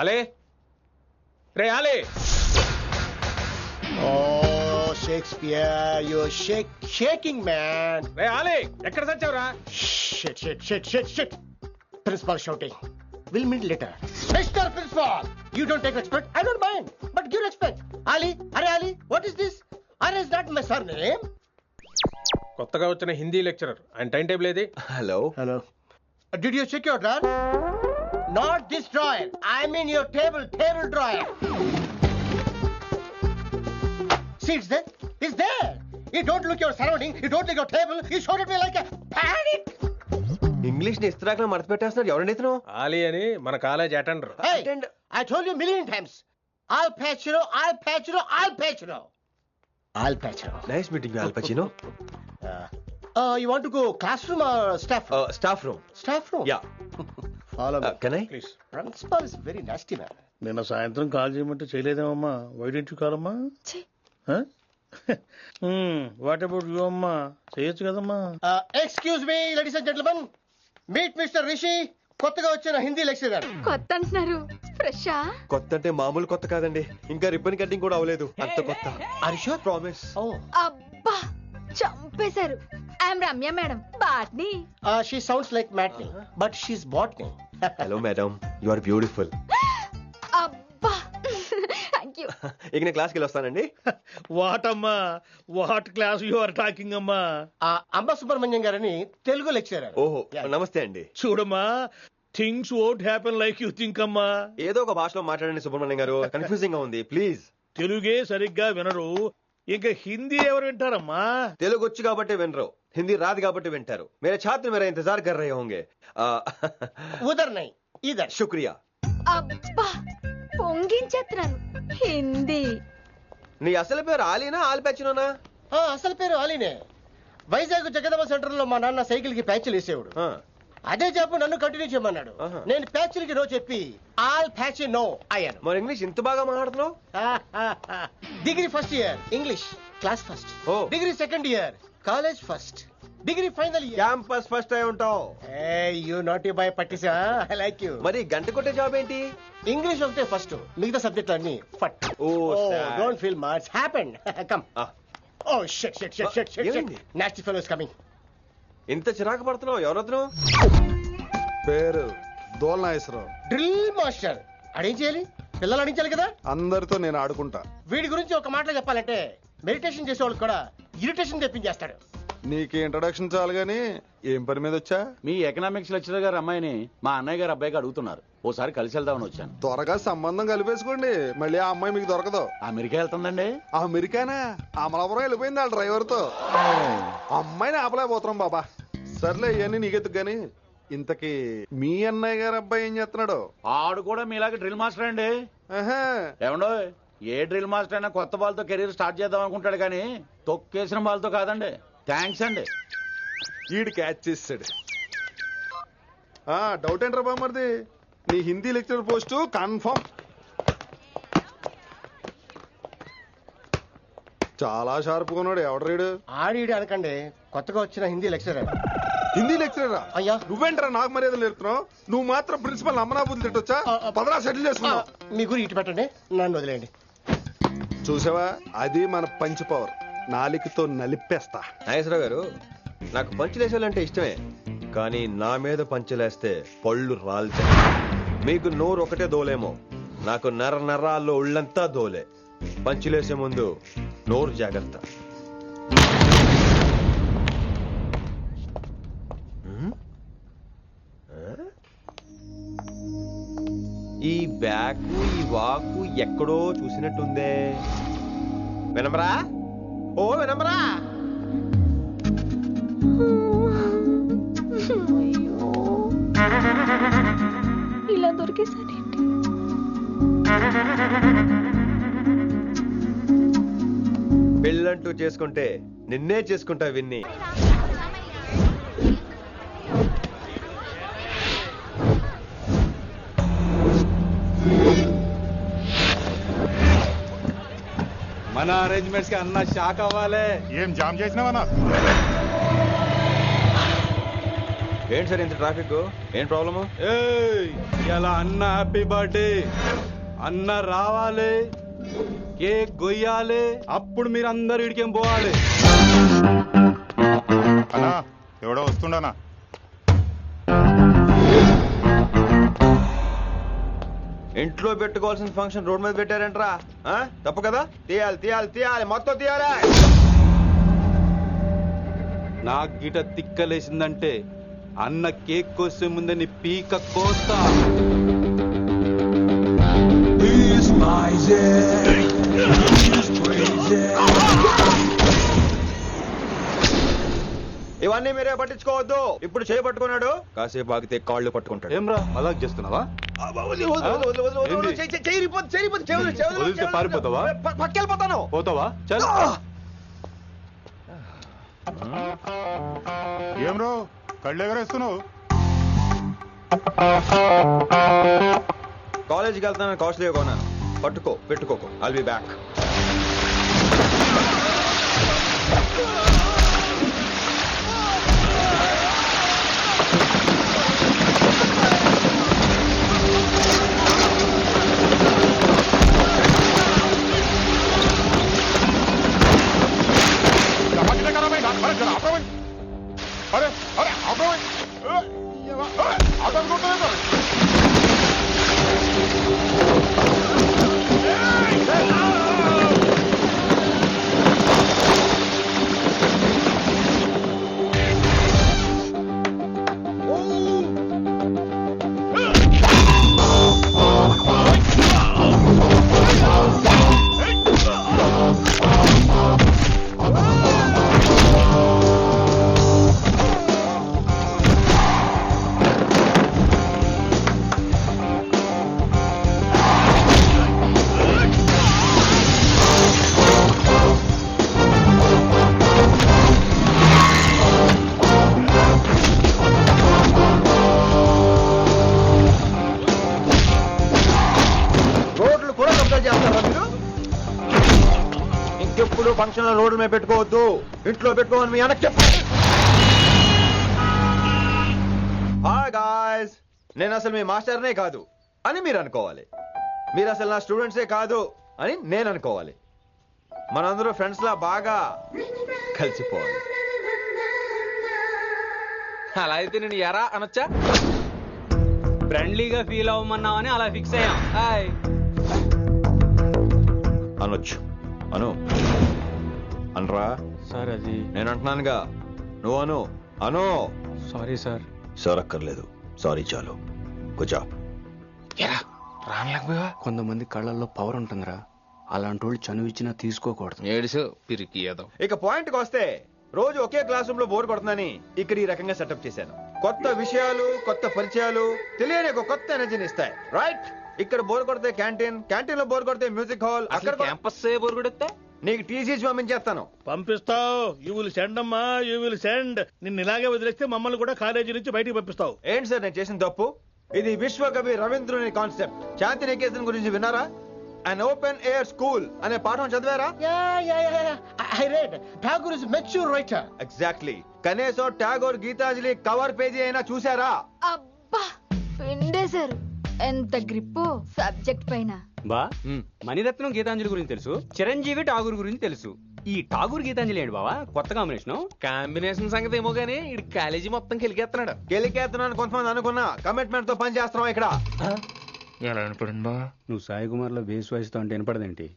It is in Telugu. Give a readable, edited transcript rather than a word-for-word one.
అలే రే అలే. Oh, Shakespeare, you're shaking, man. రే అలే ఎక్కడ సచ్చావురా? Shit. Principal shouting. We'll meet later. Mr. Principal, you don't take respect. I don't mind, but give respect. Ali, what is this? Ali is not my surname. కొత్తగా వచ్చిన హిందీ లెక్చరర్, ఆయన టైం టేబుల్ ఏది? Hello. Did you check your drawer? Not this drawer. I mean your table drawer. See, it's there. You don't look your surrounding. You don't look your table. You showed at me like a panic. English ని ఇస్త్రాకులో మడత పెట్టేస్తున్నారు. ఎవరండి ఇతను? ఆలీ అని మన college attender. Hey, I told you a million times. I'll patch you. Nice meeting all పచినో. You want to go classroom or staff room? Staff room. Staff room? Yeah. Follow me. Can I? Please. Principal is very nasty man. నిన్న సాయంత్రం కాల్ చేయమంటే చేయలేదేమమ్మా. వై డెంట్ యు కాల్ అమ్మా? వాట్ అబౌట్ యు అమ్మా? చేయొచ్చు కదమ్మా. Excuse me, ladies and gentlemen. Meet Mr. Rishi. కొత్తగా వచ్చిన హిందీ లెక్చరర్. కొత్త అంటున్నారు, ఫ్రెషా? కొత్త అంటే మామూలు కొత్త కాదండి, ఇంకా రిబ్బన్ కటింగ్ కూడా అవ్వలేదు, అంత కొత్త. Are you sure? Promise. Oh. అబ్బా చంపేశారు. I'm Ramya madam, botany. She sounds like Matney, but she's botany. Hello madam, you are beautiful. అబ్బా థ్యాంక్ యూ. ఇక నేను క్లాస్కి వెళ్ళి వస్తానండి. వాట్ అమ్మా, what class you are talking అమ్మా? అంబ సుబ్రహ్మణ్యం గారని తెలుగు లెక్చరర్. ఓహో నమస్తే అండి. చూడమ్మా, things won't happen like you think అమ్మా. ఏదో ఒక భాషలో మాట్లాడండి సుబ్రహ్మణ్యం గారు, కన్ఫ్యూజింగ్ గా ఉంది ప్లీజ్. తెలుగే సరిగ్గా వినరు, ఇంకా హిందీ ఎవరు వింటారమ్మా? తెలుగు వచ్చు కాబట్టి వినరు, హిందీ రాదు కాబట్టి వింటారు. మేరే ఛాత్ర మేరా ఇంతజార్ కర్ రహే హోంగే. ఉదర్ నై ఇదర్. శుక్రియా. అబ్బా పొంగించేస్తున్నాను. హిందీ. నీ అసలు పేరు ఆలీనా ఆల్పచ్చినోనా? అసలు పేరు ఆలీనే. వైజాగ్ జగదమ్మ సెంటర్ లో మా నాన్న సైకిల్ కి ప్యాచ్లు వేసేవాడు. అదే జాబ్ నన్ను కంటిన్యూ చేయమన్నాడు. నేను ప్యాచ్లకి నో చెప్పి ఆల్ ప్యాచ్ నో అయ్యాను. మరి ఇంగ్లీష్ ఇంత బాగా మాట్లాడుతున్నావు? Degree first year English class first. Oh. Degree second year college first. Degree final year campus first అయి ఉంటావు. యూ నాట్ బాయ్ పట్టిసా. I like you. మరి గంట కొట్టే జాబ్ ఏంటి? ఇంగ్లీష్ ఒకటే ఫస్ట్, మిగతా సబ్జెక్ట్ అన్ని ఫట్. Don't feel much happened. Come. Oh shit shit shit shit shit. Nasty fellows coming. ఇంత చిరాకు పడుతున్నావు, ఎవరొద్దు? పేరు దోల్నాగేశ్వరరావు. Drill master. అడేం చేయాలి? పిల్లలు అడించాలి కదా. అందరితో నేను ఆడుకుంటా. వీడి గురించి ఒక మాటలో చెప్పాలంటే మెడిటేషన్ చేసే వాళ్ళు కూడా ఇరిటేషన్ తెప్పించేస్తాడు. నీకు ఇంట్రడక్షన్ చాలు గానీ ఏం పని మీద వచ్చా? మీ ఎకనామిక్స్ లెక్చరర్ గారు అమ్మాయిని మా అన్నయ్య గారు అబ్బాయికి అడుగుతున్నారు, ఓసారి కలిసి వెళ్దామని వచ్చాను. త్వరగా సంబంధం కలిపేసుకోండి, మళ్ళీ ఆ అమ్మాయి మీకు దొరకదు. అమెరికా వెళ్తుందండి. అమెరికానా? అమలాపురం వెళ్ళిపోయింది వాళ్ళ డ్రైవర్ తో. అమ్మాయిని ఆపలేకపోతున్నాం బాబా. సర్లే ఇవన్నీ నీకెత్తుకు గాని, ఇంతకీ మీ అన్నయ్య గారు అబ్బాయి ఏం చేస్తున్నాడు? ఆడు కూడా మీలాగే డ్రిల్ మాస్టర్ అండి. ఏమండో, ఏ డ్రిల్ మాస్టర్ అయినా కొత్త బాల్తో కెరీర్ స్టార్ట్ చేద్దాం అనుకుంటాడు కానీ తొక్కేసిన బాల్తో కాదండి. థ్యాంక్స్ అండి. ఈడు క్యాచ్ చేసాడు. డౌట్ ఏంట్రా బామ్మర్ది, నీ హిందీ లెక్చరర్ పోస్టు కన్ఫర్మ్. చాలా షార్ప్గా ఉన్నాడు. ఎవడరీడు? ఆడీడు అనకండి, కొత్తగా వచ్చిన హిందీ లెక్చరర్. హిందీ లెక్చరరా? అయ్యా నువ్వేంట్రా నాకు మర్యాదలు నేర్పుతున్నావు? నువ్వు మాత్రం ప్రిన్సిపల్ అమ్మనాబుద్ధి తిట్టొచ్చా? పదరా సెటిల్ చేసుకున్నావు. మీ గురి ఇటు పెట్టండి, నన్ను వదిలేయండి. చూసావా, అది మన పంచ్ పవర్. నాలికతో నలిపేస్తా. నాగేశ్వరరావు గారు, నాకు పంచులేసాలంటే ఇష్టమే, కానీ నా మీద పంచులేస్తే పళ్ళు రాల్తాయి. మీకు నోరు ఒకటే దోలేమో, నాకు నర నరాల్లో ఒళ్ళంతా దోలే. పంచులేసే ముందు నోరు జాగ్రత్త. ఈ బ్యాకు ఈ వాకు ఎక్కడో చూసినట్టుందే. వినమరా? ఓ వినమరా? ఇలా దొరికేసానేంటి? పెళ్ళంటూ చేసుకుంటే నిన్నే చేసుకుంటా విన్ని. మన అరేంజ్మెంట్స్ కి అన్న షాక్ అవ్వాలి. ఏం జామ్ చేసినావా? ఏంటి సార్ ఇంత ట్రాఫిక్? ఏం ప్రాబ్లము? ఏయ్ ఇలా అన్న హ్యాపీ బర్త్డే అన్న రావాలి, కేక్ గొయ్యాలి, అప్పుడు మీరు అందరు ఇడికేం పోవాలి. అన్నా ఎవడో వస్తుండనా? ఇంట్లో పెట్టుకోవాల్సిన ఫంక్షన్ రోడ్ మీద పెట్టారంట్రా. తప్పు కదా? తీయాలి తీయాలి తీయాలి, మొత్తం తీయాలి. నాకు గిట తిక్కలేసిందంటే అన్న కేక్ కోసే ముందే నీ పీక కోస్తా. ఇవన్నీ మీరే పట్టించుకోవద్దు. ఇప్పుడు చేయబట్టుకున్నాడు, కాసేపు ఆగితే కాళ్ళు పట్టుకుంటాడు. ఏమ్రా మజాక్ చేస్తున్నావా? వదిలితే పారిపోతావా? పక్కెళ్ళిపోతాను. పోతావా? చల్. ఏం రో కళ్ళు ఎగరేస్తున్నావు? కాలేజీకి వెళ్తానని కాస్ట్లీగా కొన్నాను. పట్టుకో, పెట్టుకోకు. I'll be back. अरे अरे ఇంకెప్పుడు ఫంక్షన్ రోడ్డు మీద పెట్టుకోవద్దు, ఇంట్లో పెట్టుకోమని మీ అన్నకి చెప్పు. హాయ్ గాయ్స్, నేను అసలు మీ మాస్టర్నే కాదు అని మీరు అనుకోవాలి. మీరు అసలు నా స్టూడెంట్సే కాదు అని నేను అనుకోవాలి. మనందరూ ఫ్రెండ్స్ లా బాగా కలిసిపోవాలి. అలా అయితే నేను ఎరా అనొచ్చా? ఫ్రెండ్లీగా ఫీల్ అవ్వమన్నావని అలా ఫిక్స్ అయ్యాం. హాయ్ అనొచ్చు. అను అనరా సార్. అది నేను అంటున్నానుగా, నువ్వు అను. అను. Sorry sir. సార్ అక్కర్లేదు, సారీ చాలు. కూర్చో. కొంతమంది కళ్ళల్లో పవర్ ఉంటుందిరా, అలాంటి వాళ్ళు చనువు ఇచ్చినా తీసుకోకూడదు. ఏడుసు పిరికి ఏదో. ఇక పాయింట్కి వస్తే, రోజు ఒకే క్లాస్ రూమ్ లో బోర్ కొడుతుందని ఇక్కడ ఈ రకంగా సెటప్ చేశాను. కొత్త విషయాలు, కొత్త పరిచయాలు తెలియని ఒక కొత్త ఎనర్జీని ఇస్తాయి. రైట్? ఇక్కడ బోర్ కొడితే క్యాంటీన్, క్యాంటీన్ లో బోర్ కొడితే మ్యూజిక్ హాల్, అక్కడ క్యాంపస్ బోర్ కొడితే నీకు టీసీ పంపించేస్తాను. పంపిస్తావు. యూ విల్ సెండ్ అమ్మా, యూ విల్ సెండ్. నిన్ను ఇలాగే వదిలేస్తే మమ్మల్ని కూడా కాలేజీ నుంచి బయటికి పంపిస్తావు. ఏంటి సార్ నేను చేసిన తప్పు? ఇది విశ్వకవి రవీంద్రుని కాన్సెప్ట్. శాంతి నికేతన్ గురించి విన్నారా? అన్ ఓపెన్ ఎయిర్ స్కూల్ అనే పాఠం చదివారా? I read. Tagore is a mature writer. Exactly. కనీసం టాగోర్ గీతాంజలి కవర్ పేజీ అయినా చూసారా? అబ్బా పిండేశారు. ఎంత గ్రిప్పు సబ్జెక్ట్ పైన. బా మణిరత్నం గీతాంజలి గురించి తెలుసు, చిరంజీవి ఠాగూర్ గురించి తెలుసు. ఈ ఠాగూర్ గీతాంజలి ఏంటి బావా కొత్త కాంబినేషన్ సంగతి ఏమో గానీ ఈ కాలేజీ మొత్తం కెలికేస్తున్నాడు. గెలికేస్తున్నాను కొంతమంది అనుకున్నా, కమిట్మెంట్ తో పని చేస్తున్నాం ఇక్కడ. ఎలా వినపడింది బా? నువ్వు సాయి కుమార్ లో బేస్ వాయిస్తో అంటే వినపడదేంటి?